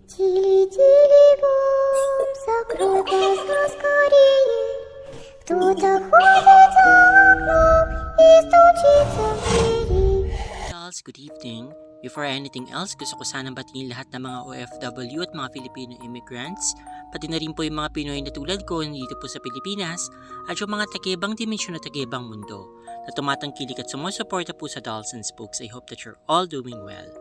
Тили-тили-бом, закрой глаза скорее. Кто-то ходит за окном и стучится в двери. Charles, good evening. Before anything else, gusto ko sanang batiin lahat ng mga OFW at mga Filipino immigrants, pati na rin po yung mga Pinoy na tulad ko dito po sa Pilipinas, at yung mga taga-ibang dimensyon at taga-ibang mundo na tumatangkilik at sumusuporta po sa Dolls and Spooks. I hope that you're all doing well.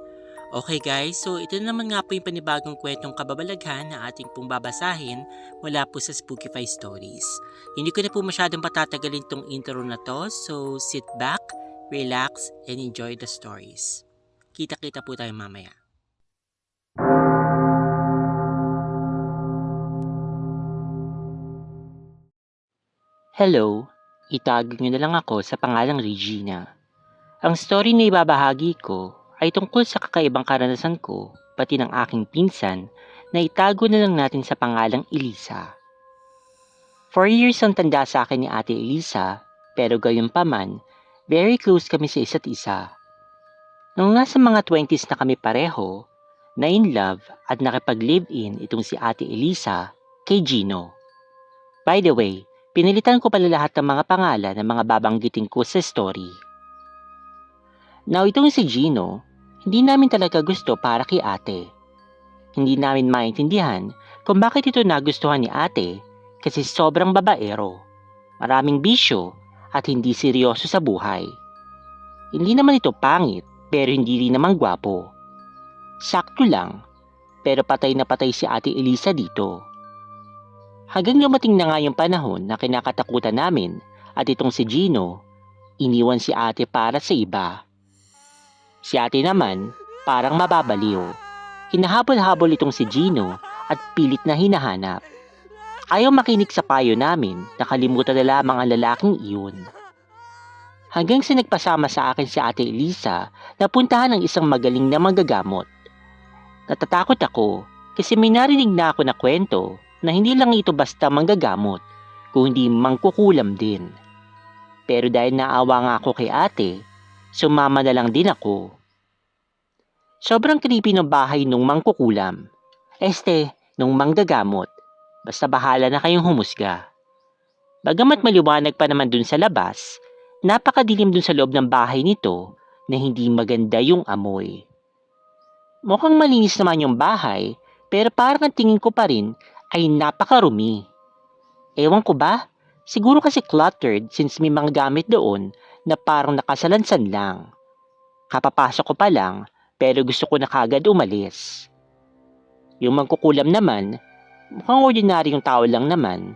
Okay guys, so ito na naman nga po yung panibagong kwentong kababalaghan na ating pong babasahin mula po sa Spookify Stories. Hindi ko na po masyadong patatagalin tong intro na to, so sit back, relax, and enjoy the stories. Kita-kita po tayo mamaya. Hello, itagin niyo na lang ako sa pangalang Regina. Ang story na ibabahagi ko ay tungkol sa kakaibang karanasan ko, pati ng aking pinsan, na itago na lang natin sa pangalang Elisa. 4 years ang tanda sa akin ni Ate Elisa, pero gayunpaman, very close kami sa isa't isa. Nung nasa mga 20s na kami pareho, na in love at nakipag-live-in itong si Ate Elisa kay Gino. By the way, pinilitan ko pala lahat ng mga pangalan ng mga babanggitin ko sa story. Now itong si Gino, hindi namin talaga gusto para kay ate. Hindi namin maintindihan kung bakit ito nagustuhan ni ate kasi sobrang babaero, maraming bisyo at hindi seryoso sa buhay. Hindi naman ito pangit pero hindi rin naman gwapo. Sakto lang, pero patay na patay si Ate Elisa dito. Hanggang lumating na nga yung panahon na kinakatakutan namin at itong si Gino, iniwan si ate para sa iba. Si ate naman, parang mababaliw. Hinahabol-habol itong si Gino at pilit na hinahanap. Ayaw makinig sa payo namin, nakalimutan na lamang ang lalaking iyon. Hanggang sa nagpasama sa akin si Ate Elisa na puntahan ng isang magaling na manggagamot. Natatakot ako kasi may narinig na ako na kwento na hindi lang ito basta manggagamot, kundi mangkukulam din. Pero dahil naawa nga ako kay ate, sumama na lang din ako. Sobrang creepy ng bahay nung mangkukulam. Nung manggagamot. Basta bahala na kayong humusga. Bagamat maliwanag pa naman dun sa labas, napakadilim dun sa loob ng bahay nito na hindi maganda yung amoy. Mukhang malinis naman yung bahay, pero parang ang tingin ko pa rin ay napakarumi. Ewan ko ba? Siguro kasi cluttered since may mga gamit doon na parang nakasalansan lang. Kapapasok ko pa lang pero gusto ko na kagad umalis. Yung mangkukulam naman, mukhang ordinaryong tao lang naman.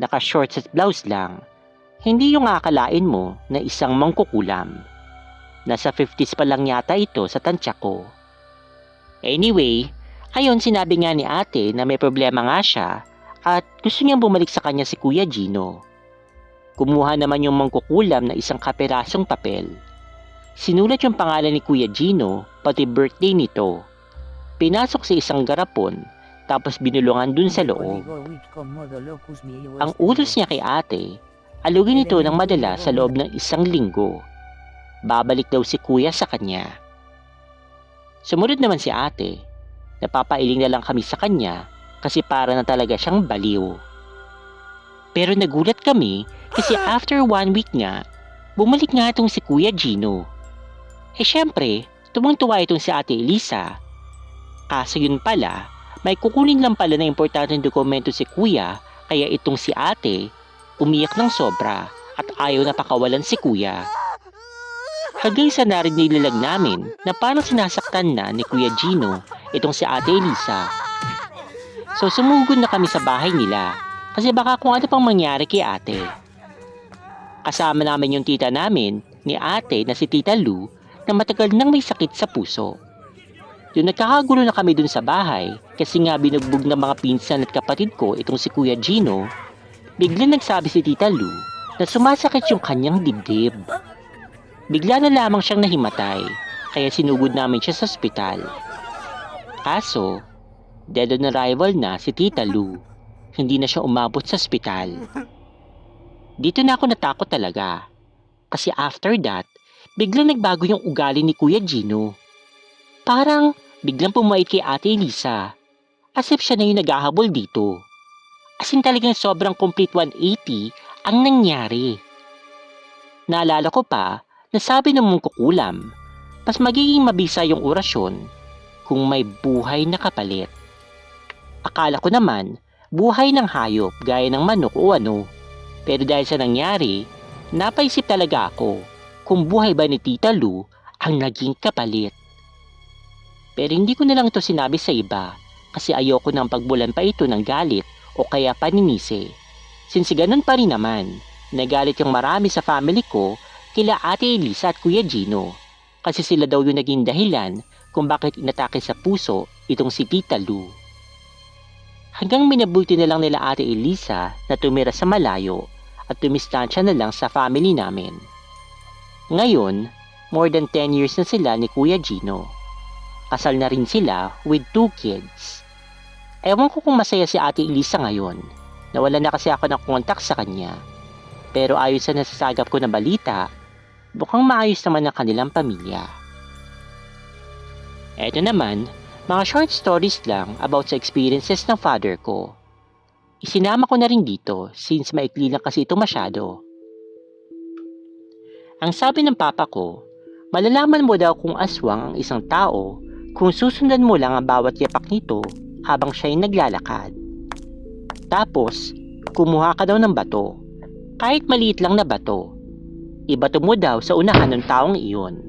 Naka-shorts at blouse lang. Hindi yung akalain mo na isang mangkukulam. Nasa 50s pa lang yata ito sa tansya ko. Anyway, ayon sinabi nga ni ate na may problema nga siya at gusto niyang bumalik sa kanya si Kuya Gino. Kumuha naman yung mangkukulam na isang kaperasong papel. Sinulat yung pangalan ni Kuya Gino pati birthday nito. Pinasok sa isang garapon tapos binulungan dun sa loob. Ang utos niya kay ate, alugin ito ng madala sa loob ng 1 linggo. Babalik daw si kuya sa kanya. Sumunod naman si ate. Napapailing na lang kami sa kanya kasi para na talaga siyang baliw. Pero nagulat kami kasi after 1 week nga, bumalik nga itong si Kuya Gino. Syempre, tumang-tuwa itong si Ate Elisa. Kaso yun pala, may kukunin lang pala na importanteng dokumento si Kuya kaya itong si ate umiyak ng sobra at ayaw na pakawalan si Kuya. Hanggang sa narinig namin na parang sinasaktan na ni Kuya Gino itong si Ate Elisa. So sumugod na kami sa bahay nila kasi baka kung ano pang mangyari kay ate. Kasama namin yung tita namin ni ate na si Tita Lou na matagal nang may sakit sa puso. Yung nagkakagulo na kami dun sa bahay kasi nga binugbog ng mga pinsan at kapatid ko itong si Kuya Gino, biglang nagsabi si Tita Lou na sumasakit yung kanyang dibdib. Bigla na lamang siyang nahimatay kaya sinugod namin siya sa ospital. Kaso, dead on arrival na si Tita Lou. Hindi na siya umabot sa ospital. Dito na ako natakot talaga. Kasi after that, biglang nagbago yung ugali ni Kuya Gino. Parang biglang pumait kay Ate Elisa As if siya na yung naghahabol dito. As in talagang sobrang complete 180 ang nangyari. Naalala ko pa na sabi ng mong kukulam, mas magiging mabisa yung orasyon kung may buhay na kapalit. Akala ko naman, buhay ng hayop gaya ng manok o ano. Pero dahil sa nangyari, napaisip talaga ako kung buhay ba ni Tita Lu ang naging kapalit. Pero hindi ko na lang ito sinabi sa iba kasi ayoko nang pagbulan pa ito ng galit o kaya paninisi. Since ganun pa rin naman, nagalit yung marami sa family ko kila Ate Elisa at Kuya Gino kasi sila daw yung naging dahilan kung bakit inatake sa puso itong si Tita Lu. Hanggang minabuti na lang nila Ate Elisa na tumira sa malayo at tumistansya na lang sa family namin. Ngayon, more than 10 years na sila ni Kuya Gino. Kasal na rin sila with 2 kids. Ewan ko kung masaya si Ate Elisa ngayon. Nawala na kasi ako ng kontak sa kanya. Pero ayon sa nasasagap ko na balita, mukhang maayos naman ang kanilang pamilya. Eto naman, mga short stories lang about sa experiences ng father ko. Isinama ko na rin dito since maikli lang kasi ito masyado. Ang sabi ng papa ko, malalaman mo daw kung aswang ang isang tao kung susundan mo lang ang bawat yapak nito habang siya'y naglalakad. Tapos, kumuha ka daw ng bato. Kahit maliit lang na bato. Ibato mo daw sa unahan ng taong iyon.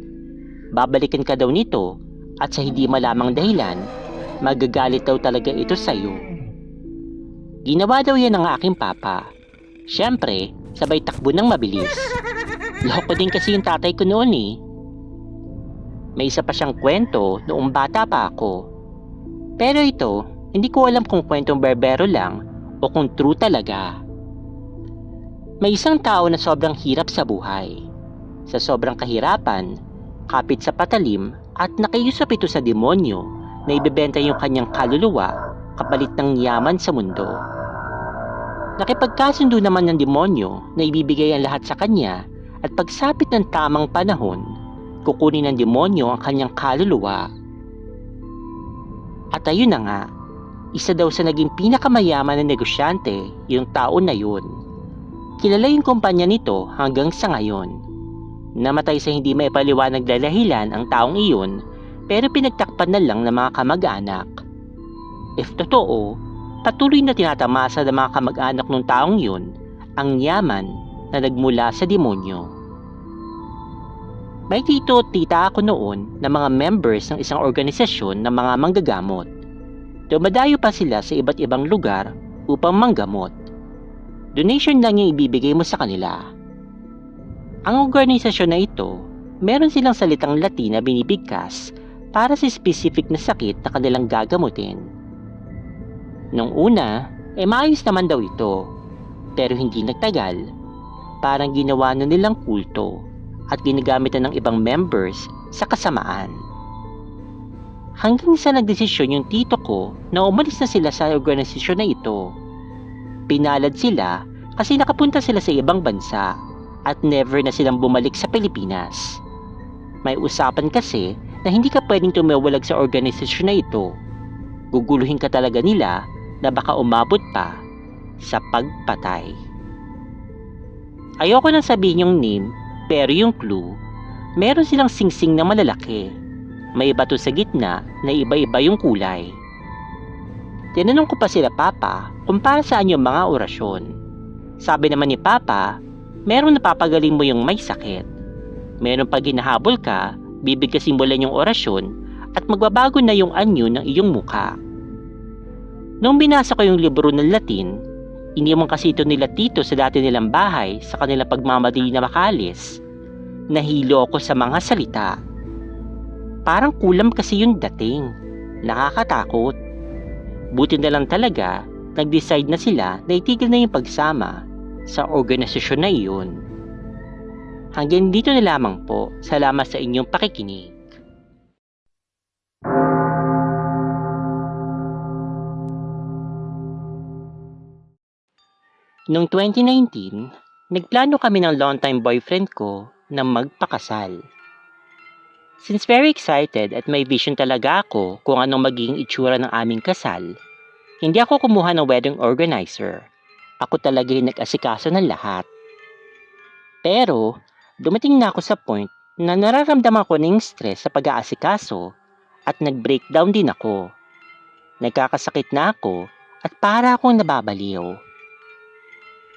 Babalikan ka daw nito at sa hindi malamang dahilan, magagalit daw talaga ito sa iyo. Ginawa daw yan ng aking papa. Siyempre, sabay takbo ng mabilis. Loko din kasi yung tatay ko noon eh. May isa pa siyang kwento noong bata pa ako. Pero ito, hindi ko alam kung kwentong berbero lang o kung true talaga. May isang tao na sobrang hirap sa buhay. Sa sobrang kahirapan, kapit sa patalim at nakiusap ito sa demonyo na ibebenta yung kanyang kaluluwa kapalit ng yaman sa mundo. Nakipagkasundo naman ng demonyo na ibibigay ang lahat sa kanya at pagsapit ng tamang panahon, kukunin ng demonyo ang kanyang kaluluwa. At ayun na nga, isa daw sa naging pinakamayaman na negosyante yung taon na yun. Kilala yung kumpanya nito hanggang sa ngayon. Namatay sa hindi maipaliwanag na dahilan ang taong iyon pero pinagtakpan na lang ng mga kamag-anak. If totoo, patuloy na tinatamasa ng mga kamag-anak ng taong yun ang yaman na nagmula sa demonyo. May tito at tita ako noon na mga members ng isang organisasyon ng mga manggagamot. Dumadayo pa sila sa iba't ibang lugar upang manggamot. Donation lang yung ibibigay mo sa kanila. Ang organisasyon na ito, meron silang salitang Latin na binibigkas para sa specific na sakit na kanilang gagamutin. Nung una, maayos naman daw ito, pero hindi nagtagal. Parang ginawa na nilang kulto at ginagamitan ng ibang members sa kasamaan. Hanggang sa nagdesisyon yung tito ko na umalis na sila sa organisasyon na ito. Pinalad sila kasi nakapunta sila sa ibang bansa at never na silang bumalik sa Pilipinas. May usapan kasi na hindi ka pwedeng tumawalag sa organisasyon na ito. Guguluhin ka talaga nila na baka umabot pa sa pagpatay. Ayoko nang sabihin yung name, pero yung clue, meron silang singsing na malalaki. May bato sa gitna na iba-iba yung kulay. Tinanong ko pa sila Papa kung para saan yung mga orasyon. Sabi naman ni Papa, meron napapagaling mo yung may sakit. Meron pag hinahabol ka, bibigkasin mo lang yung orasyon at magbabago na yung anyo ng iyong mukha. Nung binasa ko yung libro ng Latin, iniwan kasi ito nila tito sa dati nilang bahay sa kanilang pagmamadali na makalis. Nahilo ako sa mga salita. Parang kulam kasi yung dating. Nakakatakot. Buti na lang talaga, nag-decide na sila na itigil na yung pagsama sa organisasyon na iyon. Hanggang dito na lamang po. Salamat sa inyong pakikinig. Noong 2019, nagplano kami ng longtime boyfriend ko na magpakasal. Since very excited at may vision talaga ako kung anong magiging itsura ng aming kasal, Hindi ako kumuha ng wedding organizer. Ako talaga yung nag-asikaso ng lahat. Pero, dumating na ako sa point na nararamdaman ko ng stress sa pag-aasikaso at nag-breakdown din ako. Nagkakasakit na ako at para akong nababaliw.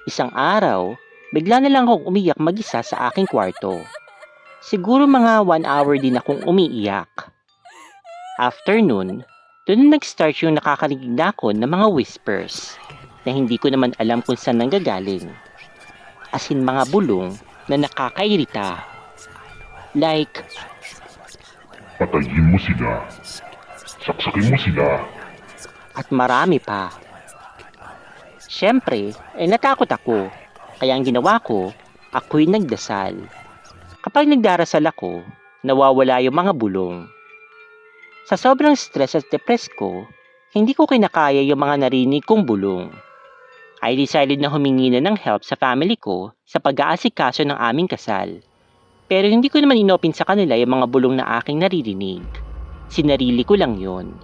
Isang araw, bigla na lang akong umiyak mag-isa sa aking kwarto. Siguro mga 1 hour din akong umiiyak. After nun, doon na nag-start yung nakakarinig na ako ng mga whispers na hindi ko naman alam kung saan nanggagaling. As in mga bulong na nakakairita. Like, Patayin mo sila. Saksakin mo sila. at marami pa. Siyempre, natakot ako. Kaya ang ginawa ko, ako'y nagdasal. Kapag nagdarasal ako, nawawala yung mga bulong. Sa sobrang stress at depressed ko, hindi ko kinakaya yung mga narinig kong bulong. I decided na humingi na ng help sa family ko sa pag-aasikaso ng aming kasal. Pero hindi ko naman inopin sa kanila yung mga bulong na aking naririnig. Sinarili ko lang yon.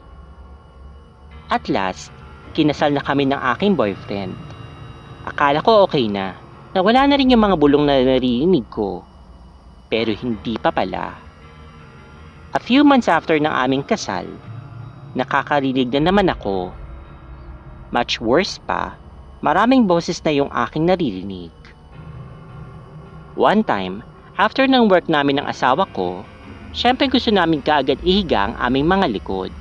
At last, kinasal na kami ng aking boyfriend. Akala ko okay na wala na rin yung mga bulong na naririnig ko. Pero hindi pa pala. A few months after ng aming kasal, nakakarinig na naman ako. Much worse pa, maraming boses na yung aking naririnig. One time, after ng work namin ng asawa ko, syempre gusto namin kaagad ihiga ang aming mga likod.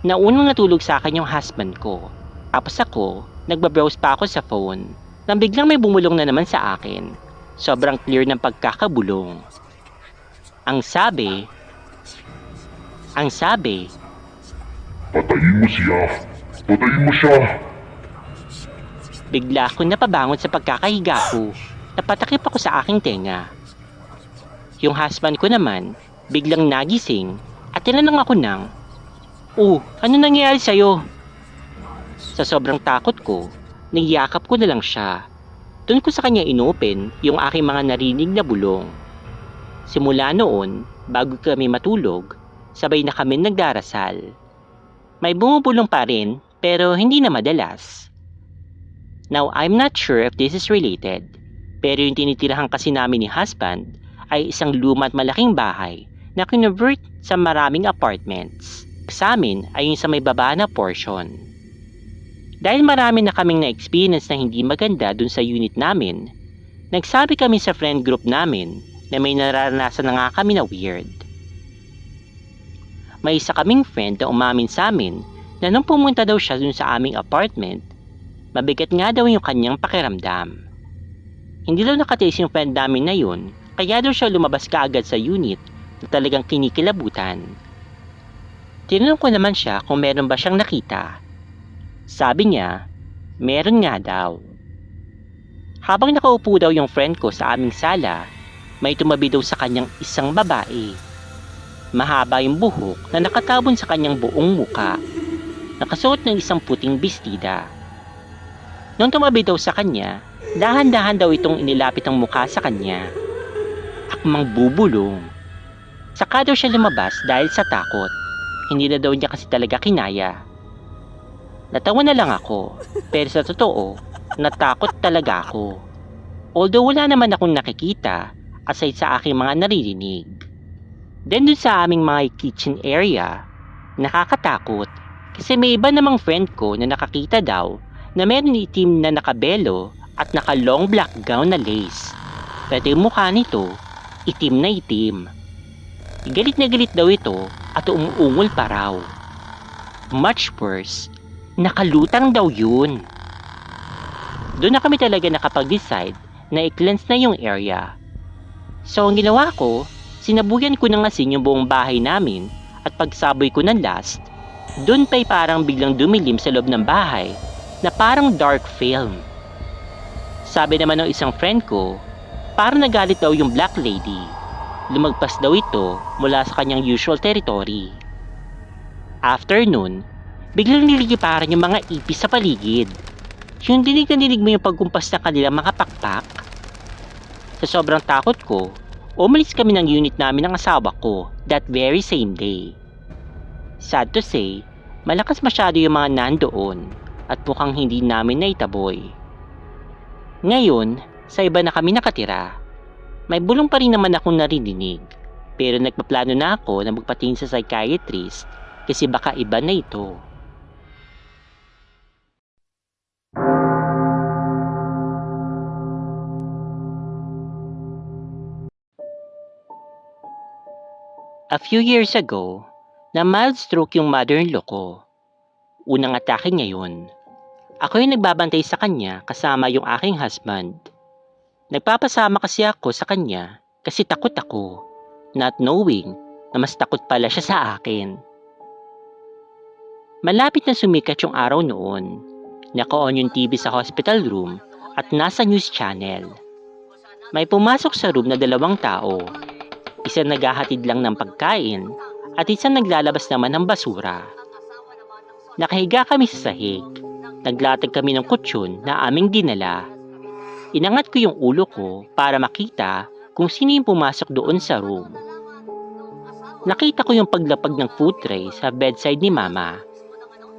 Naunang natulog sa akin yung husband ko. Tapos ako, nagbabrowse pa ako sa phone nang biglang may bumulong na naman sa akin. Sobrang clear ng pagkakabulong. Ang sabi, Patayin mo siya. Patayin mo siya. bigla akong napabangon sa pagkakahiga ko. Napatakip ako sa aking tenga. Yung husband ko naman, biglang nagising at tinanong ako ng, ano nangyayari sa'yo? Sa sobrang takot ko, niyakap ko na lang siya. Doon ko sa kanya inopen yung aking mga narinig na bulong. Simula noon, bago kami matulog, sabay na kami nagdarasal. May bumubulong pa rin, pero hindi na madalas. Now, I'm not sure if this is related, pero yung tinitirahan kasi namin ni husband ay isang luma at malaking bahay na convert sa maraming apartments. Sa amin ay yung sa may baba na portion. Dahil marami na kaming na-experience na hindi maganda dun sa unit namin, nagsabi kami sa friend group namin na may nararanasan na nga kami na weird. May isa kaming friend na umamin sa amin na nung pumunta daw siya dun sa aming apartment, mabigat nga daw yung kanyang pakiramdam. Hindi daw nakatiis yung friend namin na yun, kaya daw siya lumabas kaagad sa unit na talagang kinikilabutan. Tinanong ko naman siya kung meron ba siyang nakita. Sabi niya, meron nga daw. Habang nakaupo daw yung friend ko sa aming sala, may tumabi daw sa kanyang isang babae. Mahaba yung buhok na nakatabon sa kanyang buong muka. Nakasuot ng isang puting bestida. Nung tumabi daw sa kanya, dahan-dahan daw itong inilapit ang muka sa kanya. Akmang bubulong. Saka daw siya lumabas dahil sa takot. Hindi na daw niya kasi talaga kinaya. Natawa na lang ako, pero sa totoo, natakot talaga ako. Although wala naman akong nakikita, aside sa aking mga naririnig. Then dun sa aming mga kitchen area, nakakatakot kasi may iba namang friend ko na nakakita daw na meron itim na nakabelo at naka long black gown na lace. Pero yung mukha nito, itim na itim. Galit na galit daw ito at umuungol pa raw. Much worse, nakalutang daw yun. Doon na kami talaga nakapag-decide na i-cleanse na yung area. So ang ginawa ko, sinabuyan ko ng asin yung buong bahay namin at pagsaboy ko ng last, doon pa'y parang biglang dumilim sa loob ng bahay na parang dark film. Sabi naman ng isang friend ko, parang nagalit daw yung black lady. Lumagpas daw ito mula sa kanyang usual territory. After nun, biglang niligiparan yung mga ipis sa paligid. Yung dinig na dinig mo yung pagkumpas ng kanilang mga pakpak. Sa sobrang takot ko, umalis kami ng unit namin ng asawa ko that very same day. Sad to say, Malakas masyado yung mga nandoon at mukhang hindi namin naitaboy. Ngayon, sa iba na kami nakatira. May bulong pa rin naman akong narinig, pero nagpaplano na ako na magpatingin sa psychiatrist kasi baka iba na ito. A few years ago, na mild stroke yung mother-in-law ko. Unang atake niya yun. Ako yung nagbabantay sa kanya kasama yung aking husband. Nagpapasama kasi ako sa kanya kasi takot ako, not knowing na mas takot pala siya sa akin. Malapit na sumikat yung araw noon. Naka-on yung TV sa hospital room at nasa news channel. May pumasok sa room na 2 tao. Isa naghahatid lang ng pagkain at isang naglalabas naman ng basura. Nakahiga kami sa sahig. Naglatag kami ng kutsyon na aming dinala. Inangat ko yung ulo ko para makita kung sino yung pumasok doon sa room. Nakita ko yung paglapag ng food tray sa bedside ni Mama.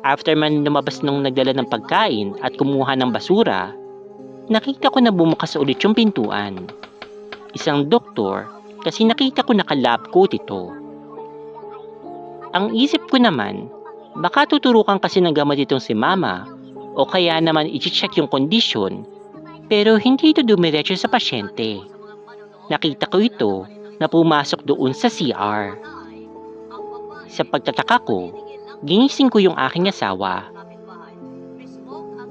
After man lumabas nung nagdala ng pagkain at kumuha ng basura, nakita ko na bumukas ulit yung pintuan. Isang doktor kasi nakita ko naka-lab coat ito. Ang isip ko naman, baka tuturukan kasi ng gamot itong si Mama o kaya naman i-check yung kondisyon pero hindi ito dumiretso sa pasyente. Nakita ko ito na pumasok doon sa CR. Sa pagtataka ko, ginising ko yung aking asawa.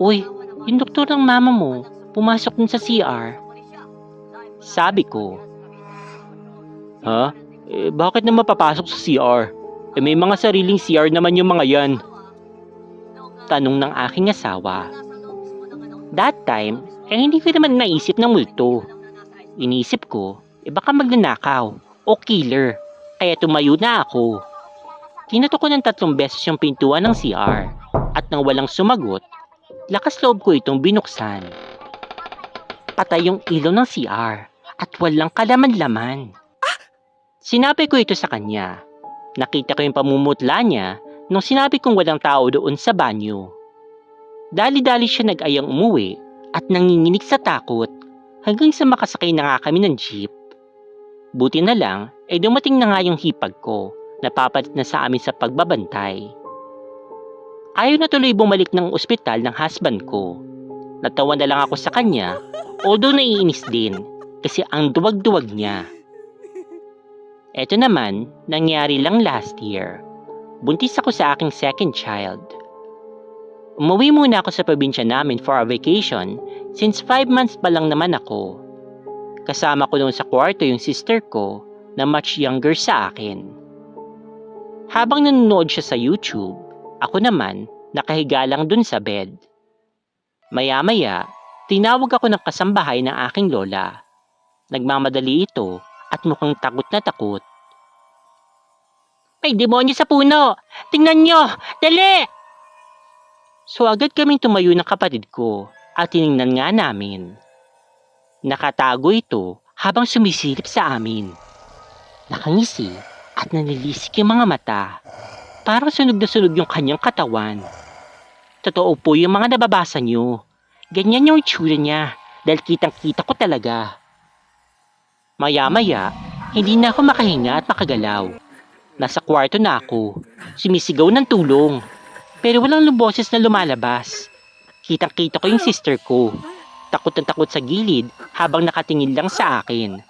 "Uy, yung doktor ng mama mo, pumasok dun sa CR." Sabi ko. "Ha? Bakit naman papasok sa CR? May mga sariling CR naman yung mga yan." Tanong ng aking asawa. That time, hindi ko naman naisip ng multo. Inisip ko, baka magnanakaw o killer, kaya tumayo na ako. Kinatok ko ng 3 beses yung pintuan ng CR at nang walang sumagot, lakas loob ko itong binuksan. Patay yung ilaw ng CR at walang kalaman-laman. Sinabi ko ito sa kanya. Nakita ko yung pamumutla niya nung sinabi kong walang tao doon sa banyo. Dali-dali siya nag-ayang umuwi at nanginginig sa takot hanggang sa makasakay na nga kami ng jeep. Buti na lang dumating na nga yung hipag ko. Napapalit na sa amin sa pagbabantay. Ayaw na tuloy bumalik ng ospital ng husband ko. Natawa na lang ako sa kanya, although naiinis din kasi ang duwag-duwag niya. Eto naman, nangyari lang last year. Buntis ako sa aking second child. Umuwi muna ako sa probinsya namin for a vacation since 5 months pa lang naman ako. Kasama ko doon sa kwarto yung sister ko na much younger sa akin. Habang nanonood siya sa YouTube, ako naman nakahiga lang dun sa bed. Maya-maya, tinawag ako ng kasambahay ng aking lola. Nagmamadali ito at mukhang takot na takot. "May demonyo sa puno! Tingnan nyo! Dali!" So agad kaming tumayo ng kapatid ko at tiningnan nga namin. Nakatago ito habang sumisilip sa amin. Nakangisi at nanilisik yung mga mata. Parang sunog na sunog yung kanyang katawan. Totoo po yung mga nababasa nyo. Ganyan yung itsura niya dahil kitang-kita ko talaga. Maya-maya, hindi na ako makahinga at makagalaw. Nasa kwarto na ako, sumisigaw ng tulong. Pero walang boses na lumalabas. Kitang-kita ko yung sister ko. Takot na takot sa gilid habang nakatingin lang sa akin.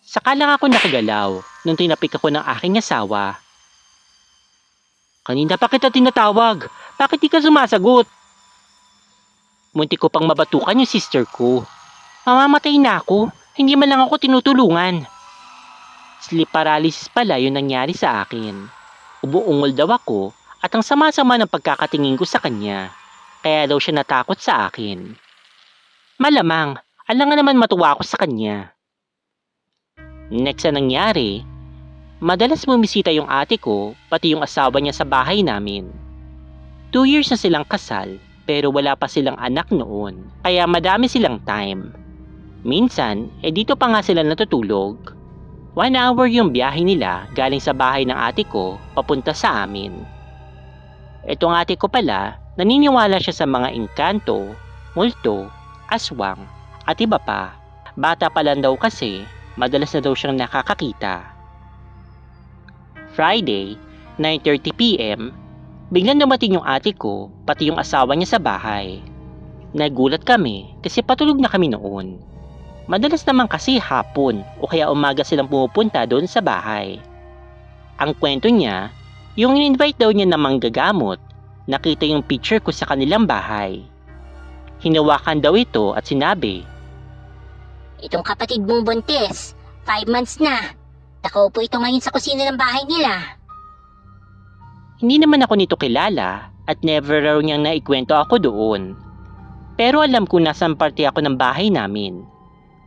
Saka lang ako nakagalaw nung tinapik ako ng aking asawa. "Kanina pa kita tinatawag. Bakit di ka sumasagot?" Muntik ko pang mabatukan yung sister ko. Mamamatay na ako. Hindi man lang ako tinutulungan. Sleep paralysis pala yung nangyari sa akin. Ubo-ungol daw ako at ang sama-sama ng pagkakatingin ko sa kanya. Kaya daw siya natakot sa akin. Malamang, alangan naman matuwa ako sa kanya. Next na nangyari, madalas bumisita yung ate ko pati yung asawa niya sa bahay namin. 2 years na silang kasal pero wala pa silang anak noon kaya madami silang time. Minsan, dito pa nga sila natutulog. 1 hour yung biyahe nila galing sa bahay ng ate ko papunta sa amin. Itong ate ko pala, naniniwala siya sa mga engkanto, multo, aswang, at iba pa. Bata pa lang daw kasi, madalas na daw siyang nakakakita. Friday, 9:30 p.m., biglang dumating yung ate ko, pati yung asawa niya sa bahay. Nagulat kami kasi patulog na kami noon. Madalas naman kasi hapon o kaya umaga silang pumupunta doon sa bahay. Ang kwento niya, yung in-invite daw niya na manggagamot, nakita yung picture ko sa kanilang bahay. Hinawakan daw ito at sinabi, Itong kapatid mong buntis, 5 months na. Nakaupo ito ngayon sa kusina ng bahay nila. hindi naman ako nito kilala at never raw niyang naikwento ako doon. Pero alam ko nasaan parte ako ng bahay namin.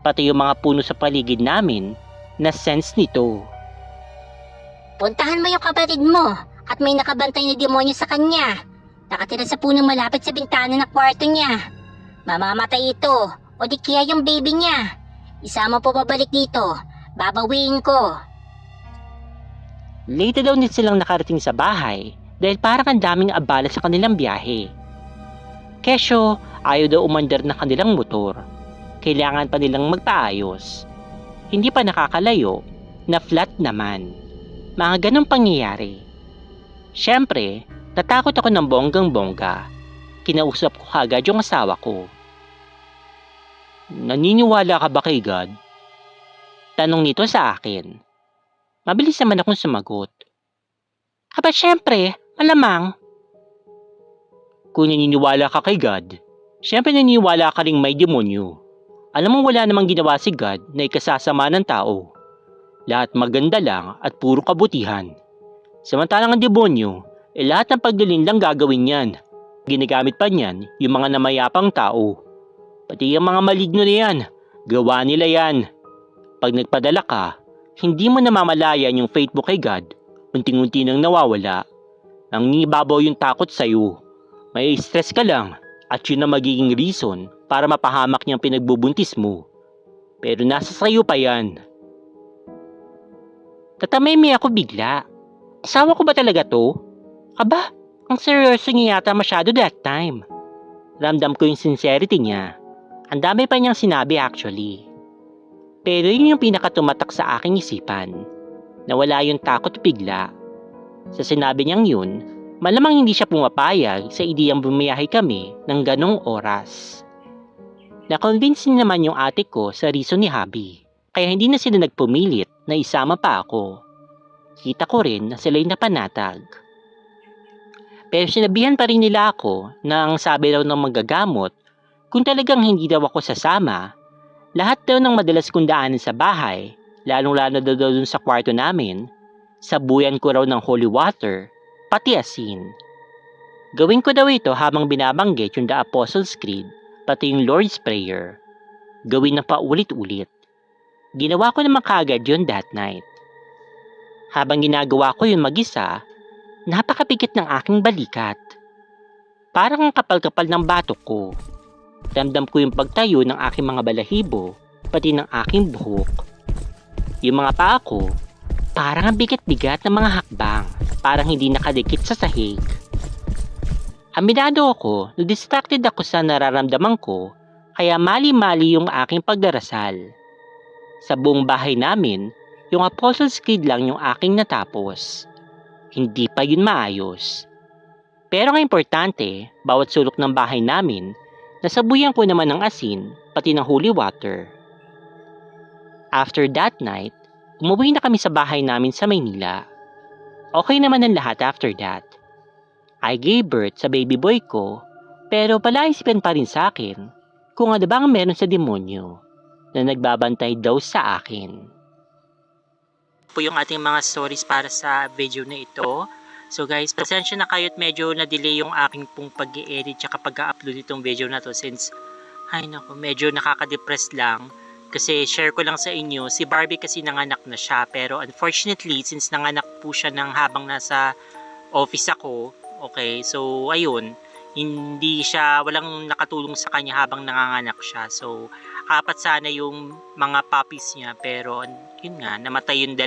Pati yung mga puno sa paligid namin, na-sense nito. Puntahan mo yung kapatid mo at may nakabantay na demonyo sa kanya. Nakatira sa punong malapit sa bintana ng kwarto niya. Mamamatay ito o di kaya yung baby niya. Isama po pabalik dito. Babawiin ko. Late daw din silang nakarating sa bahay dahil parang ang daming abala sa kanilang biyahe. Kesyo, ayaw daw umandar na kanilang motor. Kailangan pa nilang magpaayos. Hindi pa nakakalayo, na flat naman. Mga ganong pangyayari. Siyempre, natakot ako ng bonggang-bongga. Kinausap ko agad yung asawa ko. Naniniwala ka ba kay God? Tanong nito sa akin. Mabilis naman akong sumagot. Aba syempre, malamang. Kung naniniwala ka kay God, syempre naniniwala ka ring may demonyo. Alam mo wala namang ginawa si God na ikasasama ng tao. Lahat maganda lang at puro kabutihan. Samantalang ang demonyo, lahat ng pagdalin lang gagawin yan. Ginagamit pa niyan yung mga namayapang tao. Pati yung mga maligno na yan, gawa nila yan. Pag nagpadala ka, hindi mo namamalayan yung faith mo kay God, unting-unti nang nawawala. Ang ibabaw yung takot sa'yo. May stress ka lang at yun ang magiging reason para mapahamak niyang pinagbubuntis mo. Pero nasa sayo pa yan. Tatameme ako bigla. Asawa ko ba talaga to? Aba, ang seryoso niya yata masyado that time. Ramdam ko yung sincerity niya. Ang dami pa niyang sinabi actually. Pero yun yung pinakatumatak sa aking isipan. Nawala yung takot bigla. Sa sinabi niyang yun, malamang hindi siya pumapayag sa ideyang bumiyahe kami ng ganong oras. Na-convince naman yung ate ko sa reason ni Habi, kaya hindi na sila nagpumilit na isama pa ako. Kita ko rin na sila'y napanatag. Pero sinabihan pa rin nila ako na ang sabi daw ng magagamot, kung talagang hindi daw ako sasama, lahat daw ng madalas kong daanan sa bahay, lalong-lalo daw dun sa kwarto namin, sabuyan ko raw ng holy water, pati asin. Gawin ko daw ito habang binabanggit yung The Apostles' Creed, pati yung Lord's Prayer. Gawin na paulit-ulit. Ginawa ko naman kaagad yun that night. Habang ginagawa ko yun mag-isa, napakapikit ng aking balikat. Parang ang kapal-kapal ng batok ko. Damdam ko yung pagtayo ng aking mga balahibo, pati ng aking buhok. Yung mga paa ko, parang ang bigat-bigat ng mga hakbang, parang hindi nakadikit sa sahig. Aminado ako na distracted ako sa nararamdaman ko, kaya mali-mali yung aking pagdarasal. Sa buong bahay namin, yung Apostles' Creed lang yung aking natapos. Hindi pa yun maayos. Pero ang importante, bawat sulok ng bahay namin, nasabuyan ko naman ng asin, pati ng holy water. After that night, umuwi na kami sa bahay namin sa Maynila. Okay naman ang lahat after that. I gave birth sa baby boy ko, pero palaisipan pa rin sa akin kung ano bang meron sa demonyo na nagbabantay daw sa akin. Po yung ating mga stories para sa video na ito. So guys, pasensya na kayo at medyo na-delay yung aking pong pag-i-edit tsaka pag-upload itong video na to since ay naku, medyo nakaka-depress lang kasi share ko lang sa inyo, si Barbie kasi nanganak na siya pero unfortunately since nanganak po siya ng habang nasa office ako, okay, so ayun, hindi siya, walang nakatulong sa kanya habang nanganganak siya. So 4 sana yung mga puppies niya pero yun nga, namatay yung 2.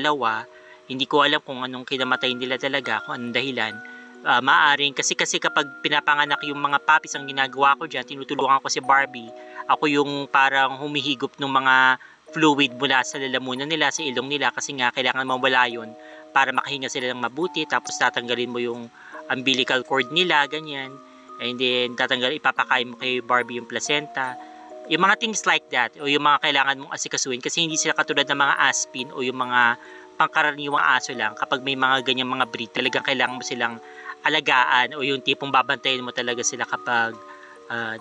Hindi ko alam kung anong kinamatay nila talaga, kung anong dahilan. Maaring kasi kapag pinapanganak yung mga puppies, ang ginagawa ko diyan, tinutulungan ko si Barbie. Ako yung parang humihigop ng mga fluid mula sa lalamunan nila, sa ilong nila, kasi nga kailangan mawala yun para makahinga sila ng mabuti. Tapos tatanggalin mo yung umbilical cord nila, ganyan. And then ipapakain mo kay Barbie yung placenta. Yung mga things like that, o yung mga kailangan mong asikasuhin, kasi hindi sila katulad ng mga aspin o yung mga pangkaraniwang aso lang. Kapag may mga ganyang mga breed, talagang kailangan mo silang alagaan, o yung tipong babantayan mo talaga sila kapag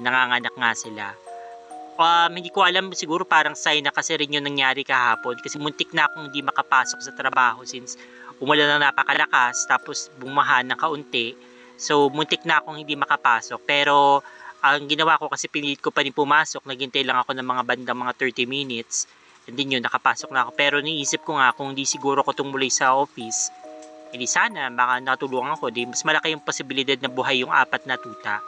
nanganganak nga sila. Hindi ko alam, siguro parang sign na kasi rin yung nangyari kahapon, kasi muntik na akong hindi makapasok sa trabaho since umulan na napakalakas, tapos bumaha ng kaunti. So muntik na akong hindi makapasok, pero ang ginawa ko, kasi pinilit ko pa rin pumasok, naghintay lang ako ng mga bandang mga 30 minutes, and then yun, nakapasok na ako. Pero niisip ko nga, kung hindi siguro ko tumuloy sa office, hindi sana, baka natulungan ko, di mas malaki yung posibilidad na buhay yung 4 na tuta.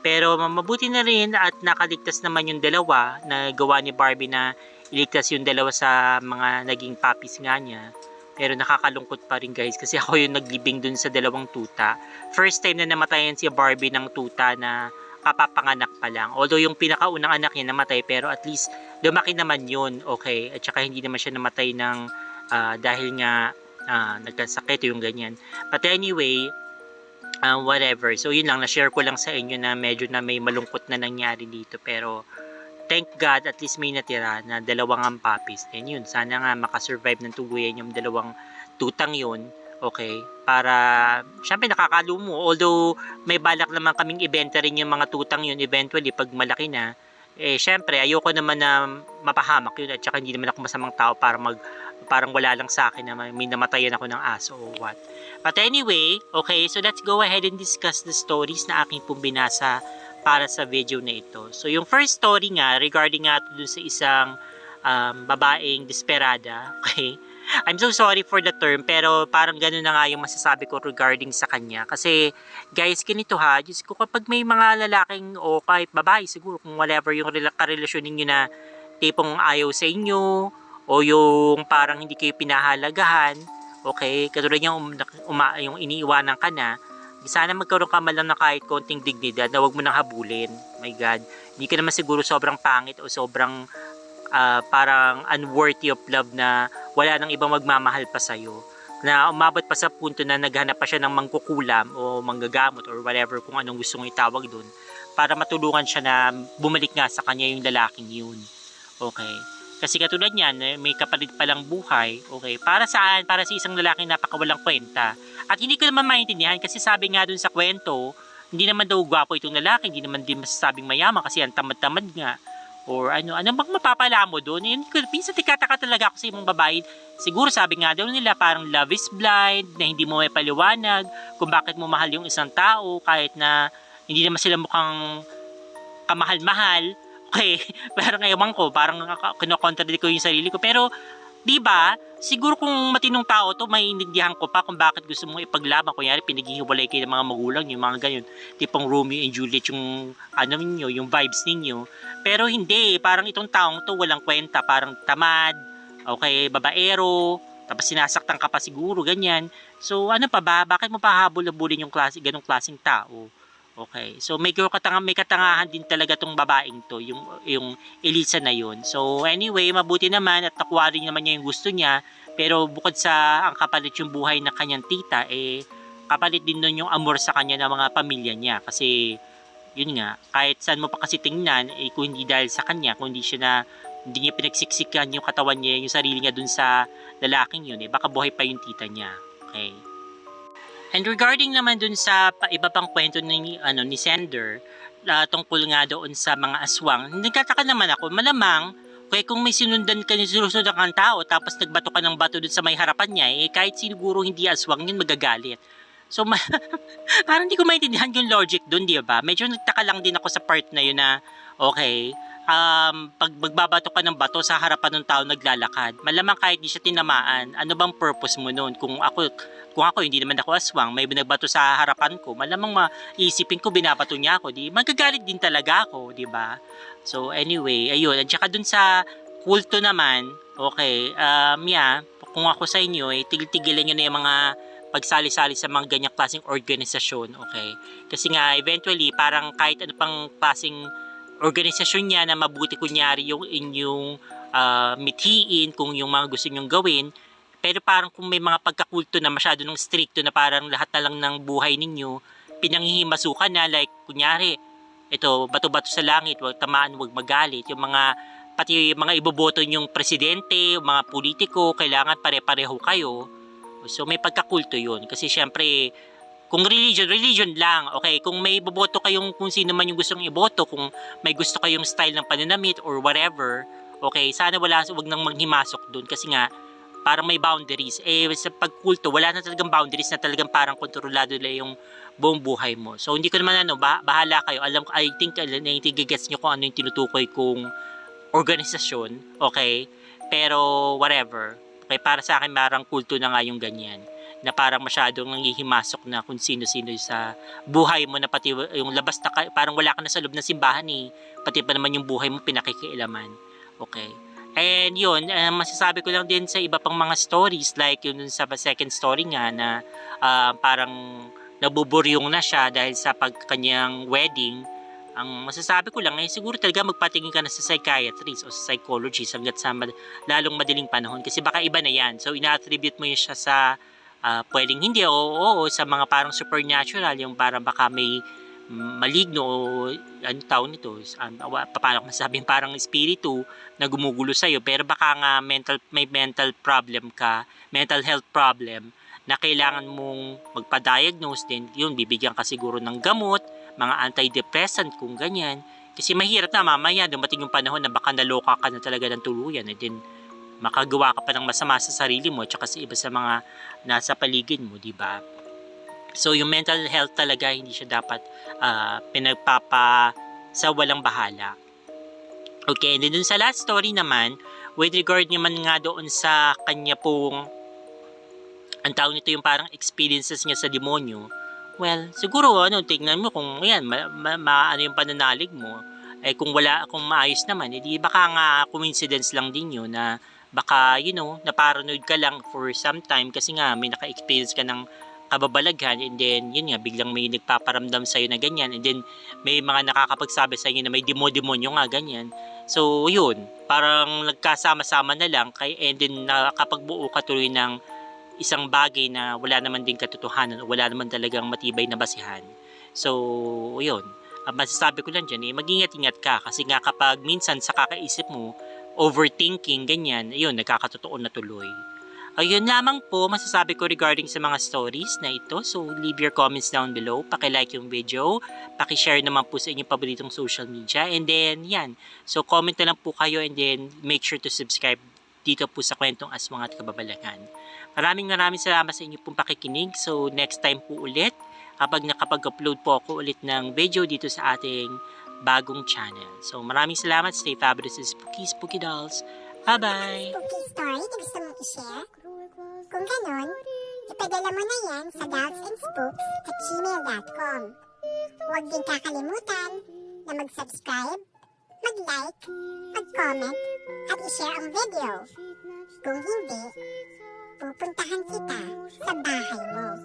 Pero mabuti na rin at nakaligtas naman yung dalawa, na gawa ni Barbie na iligtas yung dalawa sa mga naging puppies nga niya. Pero nakakalungkot pa rin guys, kasi ako yung naglibing dun sa dalawang tuta. First time na namatayan si Barbie ng tuta na kapapanganak pa lang. Although yung pinakaunang anak niya namatay, pero at least lumaki naman yun, okay? At saka hindi naman siya namatay ng dahil nga nagkasakit yung ganyan. But anyway, whatever. So yun lang, na-share ko lang sa inyo na medyo na may malungkot na nangyari dito. Pero thank God, at least may natira na dalawang ang puppies. And yun, sana nga makasurvive ng tuluyan yung dalawang tutang yun. Okay? Para, syempre nakakalumo. Although, may balak naman kaming ibenta rin yung mga tutang yun eventually pag malaki na. Syempre, ayoko naman na mapahamak yun, at saka hindi naman ako masamang tao para parang wala lang sa akin na may namatayan ako ng aso o what. But anyway, okay, so let's go ahead and discuss the stories na aking pong binasa para sa video na ito. So yung first story nga, regarding nga dun sa isang babaeng desperada, okay? I'm so sorry for the term, pero parang gano'n na nga yung masasabi ko regarding sa kanya. Kasi, guys, ganito ha, Diyos ko, kapag may mga lalaking o kahit babae siguro, kung whatever yung karelasyon ninyo na tipong ayaw sa inyo, o yung parang hindi kayo pinahalagahan, okay, katulad yung iniiwanan ka na, sana magkaroon ka man lang na kahit konting dignidad na wag mo nang habulin. My God, hindi ka naman siguro sobrang pangit o sobrang parang unworthy of love na wala nang ibang magmamahal pa sa'yo, na umabot pa sa punto na naghanap pa siya ng mangkukulam o manggagamot or whatever kung anong gusto mong itawag doon para matulungan siya na bumalik nga sa kanya yung lalaking yun. Okay. Kasi katulad niyan, may kapalit palang buhay. Okay. Para saan? Para sa isang lalaking napakawalang kwenta. At hindi ko naman maintindihan kasi sabi nga dun sa kwento, hindi naman daw gwapo itong lalaki, hindi naman din masasabing mayaman kasi ang tamad-tamad nga. Or ano bang mapapala mo doon? Pinsan tikataka talaga ako sa ibang babae. Siguro sabi nga daw nila parang love is blind, na hindi mo may paliwanag kung bakit mo mahal yung isang tao kahit na hindi naman sila mukhang kamahal-mahal. Okay, pero ngayon ko, parang kinokontradict ko yung sarili ko. Pero, di ba, siguro kung matinong tao to, maiintindihan ko pa kung bakit gusto mong ipaglaban. Kunyari, pinaghihiwalay kayo ng mga magulang, yung mga ganyan. Tipong Romeo and Juliet, yung ano ninyo, yung vibes ninyo. Pero hindi, parang itong taong to walang kwenta. Parang tamad, okay, babaero, tapos sinasaktan ka pa siguro, ganyan. So, ano pa ba? Bakit mo pa habol-habulin yung ganong klaseng tao? Okay. So may katangahan din talaga tong babaeng to, yung Elisa na yun. So anyway, mabuti naman at nakuha rin naman niya yung gusto niya, pero bukod sa ang kapalit yung buhay ng kanyang tita, kapalit din nun yung amor sa kanya ng mga pamilya niya. Kasi yun nga, kahit saan mo pa kasi tingnan, kung hindi dahil sa kanya, kung hindi niya pinagsiksikan yung katawan niya, yung sarili niya dun sa lalaking yun, baka buhay pa yung tita niya. Okay. And regarding naman dun sa iba pang kwento ni Sender, tungkol nga doon sa mga aswang, nagtataka naman ako, malamang, kung may sinusundan kang tao, tapos nagbato ka ng bato dun sa may harapan niya, kahit siguro hindi aswang yun, magagalit. So, parang hindi ko maintindihan yung logic dun, di ba? Medyo nagtaka lang din ako sa part na yun na, okay, pag magbabato ka ng bato sa harapan ng tao naglalakad, malamang kahit di siya tinamaan, ano bang purpose mo nun? Kung ako, hindi naman ako aswang, may binagbato sa harapan ko, malamang maisipin ko binabato niya ako, magagalit din talaga ako, di ba? So anyway, ayun, at saka dun sa kulto naman, okay, kung ako sa inyo, tigil-tigilan nyo na yung mga pagsali-sali sa mga ganyang klaseng organisasyon, okay? Kasi nga, eventually, parang kahit ano pang klaseng organisasyon niya na mabuti kunyari yung inyong mithiin kung yung mga gusto nyong gawin, pero parang kung may mga pagkakulto na masyado ng stricto na parang lahat na lang ng buhay ninyo, pinanghihimasukan na, like, kunyari, ito, bato-bato sa langit, wag tamaan, wag magalit, yung mga, pati yung mga iboboto yung presidente, yung mga politiko, kailangan pare-pareho kayo. So may pagkakulto yun. Kasi syempre, kung religion lang, okay, kung may iboboto kayong kung sino man yung gustong iboto, kung may gusto kayong style ng pananamit or whatever, okay, sana wag nang maghimasok dun kasi nga, parang may boundaries. Sa pagkulto, wala na talagang boundaries na talagang parang kontrolado nila yung buong buhay mo. So, hindi ko naman bahala kayo. I think gets nyo kung ano yung tinutukoy kong organisasyon, okay? Pero, whatever. Okay, para sa akin, parang kulto na nga yung ganyan. Na parang masyadong nangihimasok na kung sino-sino sa buhay mo na pati yung labas na, parang wala ka na sa loob ng simbahan eh. Pati pa naman yung buhay mo pinakikialaman. Okay? And yun, masasabi ko lang din sa iba pang mga stories like yun sa second story nga na parang nabuburyong na siya dahil sa kanyang wedding. Ang masasabi ko lang ay siguro talaga magpatingin ka na sa psychiatrist o sa psychologist hanggat sa lalong madaling panahon kasi baka iba na yan. So ina-attribute mo yun siya sa pwedeng hindi o sa mga parang supernatural yung parang baka may maligno o ano tawag nito, paano ko masabing parang espiritu na gumugulo sa'yo pero baka nga may mental problem ka, mental health problem na kailangan mong magpa-diagnose din, yun bibigyan ka siguro ng gamot, mga antidepressant kung ganyan kasi mahirap na mamaya dumating yung panahon na baka naloka ka na talaga ng tuluyan and then makagawa ka pa ng masama sa sarili mo at saka sa iba sa mga nasa paligid mo, di ba? So, yung mental health talaga, hindi siya dapat sa walang bahala. Okay, and then dun sa last story naman, with regard naman nga doon sa kanya pong, ang tawag nito yung parang experiences niya sa demonyo, well, siguro, tingnan mo kung, yan, ano yung pananalig mo, kung maayos naman, edi baka nga coincidence lang din yun na, baka, na paranoid ka lang for some time kasi nga may naka-experience ka ng kababalaghan and then yun nga biglang may nagpaparamdam sa'yo na ganyan and then may mga nakakapagsabi sa inyo na may demonyo nga ganyan. So yun, parang nagkasama-sama na lang and then nakakapagbuo ka tuloy ng isang bagay na wala naman din katotohanan o wala naman talagang matibay na basihan. So yun, masasabi ko lang dyan mag-ingat-ingat ka kasi nga kapag minsan sa kakaisip mo overthinking ganyan, yun nagkakatotoo na tuloy. Ayun lamang po masasabi ko regarding sa mga stories na ito. So, leave your comments down below. Paki-like yung video. Paki-share naman po sa inyong paboritong social media. And then, yan. So, comment na lang po kayo and then make sure to subscribe dito po sa Kwentong Aswang at Kababalaghan. Maraming salamat sa inyong pong pakikinig. So, next time po ulit kapag nakapag-upload po ako ulit ng video dito sa ating bagong channel. So, maraming salamat. Stay fabulous and spooky dolls. Bye-bye! Spooky story na gusto mong i-share? Kung ganon, ipadala mo na yan sa dollsandspooks@gmail.com. Huwag din kakalimutan na mag-subscribe, mag-like, mag-comment, at i-share ang video. Kung hindi, pupuntahan kita sa bahay mo.